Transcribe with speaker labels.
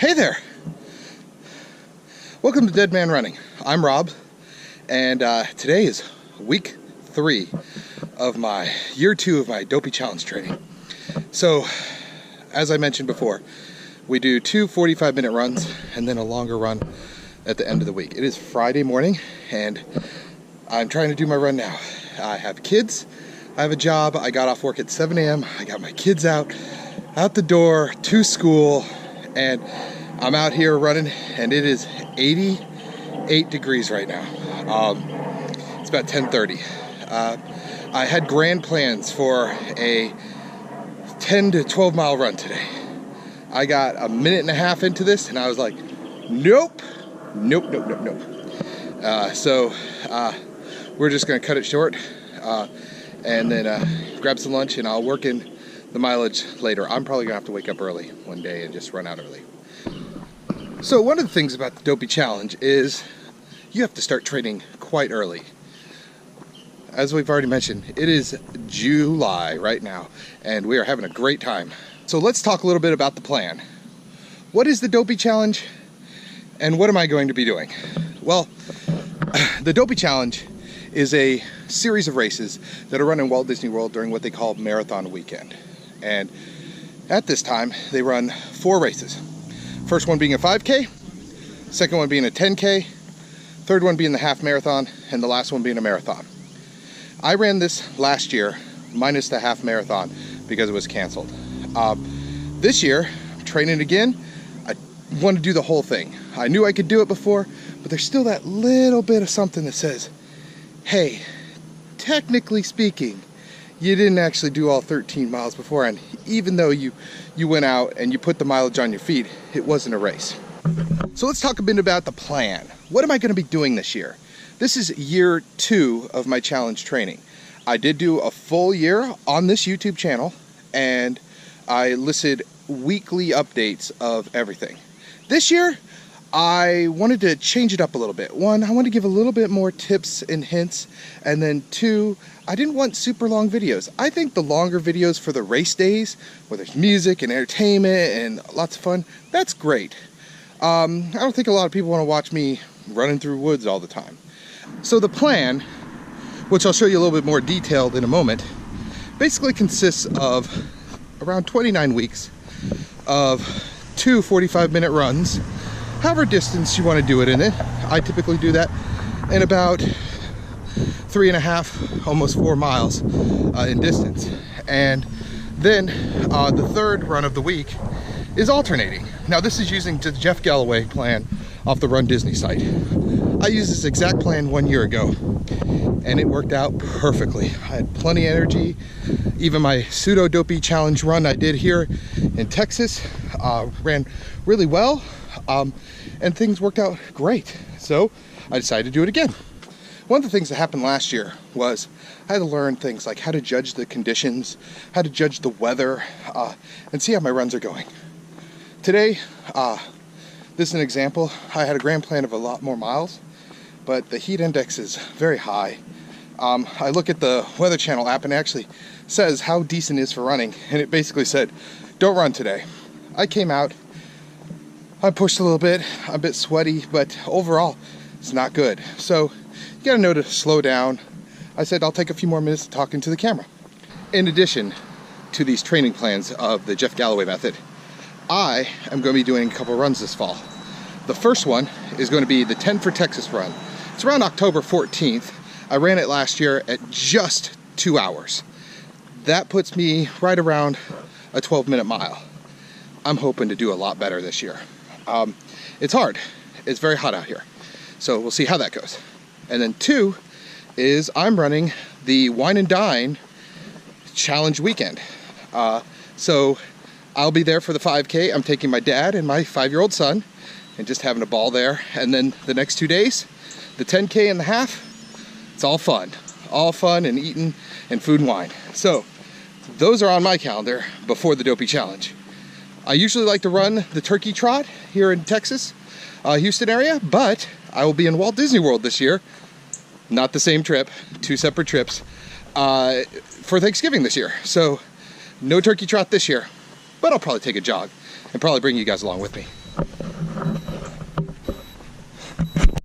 Speaker 1: Hey there! Welcome to Dead Man Running. I'm Robz, and today is week 3 of my year 2 of my Dopey challenge training. So, as I mentioned before, we do 2 45-minute runs and then a longer run at the end of the week. It is Friday morning, and I'm trying to do my run now. I have kids, I have a job, I got off work at 7 a.m., I got my kids out the door to school, and I'm out here running, and it is 88 degrees right now. It's about 10:30. I had grand plans for a 10 to 12 mile run today. I got a minute and a half into this, and I was like, nope. So we're just gonna cut it short, and then grab some lunch, and I'll work in the mileage later. I'm probably gonna have to wake up early one day and just run out early. So one of the things about the Dopey challenge is you have to start training quite early. As we've already mentioned, it is July right now, and we are having a great time. So let's talk a little bit about the plan. What is the Dopey challenge, and what am I going to be doing? Well, the Dopey challenge is a series of races that are run in Walt Disney World during what they call Marathon Weekend. And at this time, they run 4 races. First one being a 5K, second one being a 10K, third one being the half marathon, and the last one being a marathon. I ran this last year, minus the half marathon, because it was canceled. This year, I'm training again. I want to do the whole thing. I knew I could do it before, but there's still that little bit of something that says, hey, technically speaking, you didn't actually do all 13 miles before, and even though you went out and you put the mileage on your feet, it wasn't a race. So let's talk a bit about the plan. What am I going to be doing this year? This is year 2 of my challenge training. I did do a full year on this YouTube channel, and I listed weekly updates of everything. This year, I wanted to change it up a little bit. 1, I want to give a little bit more tips and hints, and then 2, I didn't want super long videos. I think the longer videos for the race days, where there's music and entertainment and lots of fun, that's great. I don't think a lot of people want to watch me running through woods all the time. So the plan, which I'll show you a little bit more detailed in a moment, basically consists of around 29 weeks of 2 45-minute runs, however distance you want to do it in it. I typically do that in about 3.5, almost 4 miles in distance. And then the third run of the week is alternating. Now this is using the Jeff Galloway plan off the Run Disney site. I used this exact plan 1 year ago, and it worked out perfectly. I had plenty of energy. Even my pseudo Dopey challenge run I did here in Texas ran really well, and things worked out great. So I decided to do it again. One of the things that happened last year was I had to learn things like how to judge the conditions, how to judge the weather, and see how my runs are going. Today, this is an example. I had a grand plan of a lot more miles, but the heat index is very high. I look at the Weather Channel app, and it actually says how decent it is for running, and it basically said, don't run today. I came out, I pushed a little bit, I'm a bit sweaty, but overall, it's not good. So you gotta know to slow down. I said I'll take a few more minutes talking to the camera. In addition to these training plans of the Jeff Galloway method, I am going to be doing a couple runs this fall. The first one is going to be the 10 for Texas run. It's around October 14th. I ran it last year at just 2 hours. That puts me right around a 12-minute mile. I'm hoping to do a lot better this year. It's hard. It's very hot out here. So we'll see how that goes. And then 2 is I'm running the Wine and Dine challenge weekend. So I'll be there for the 5K. I'm taking my dad and my 5-year-old son and just having a ball there. And then the next 2 days, the 10K and the half, it's all fun and eating and food and wine. So those are on my calendar before the Dopey challenge. I usually like to run the turkey trot here in Texas, Houston area, but I will be in Walt Disney World this year. Not the same trip, 2 separate trips for Thanksgiving this year. So no turkey trot this year, but I'll probably take a jog and probably bring you guys along with me.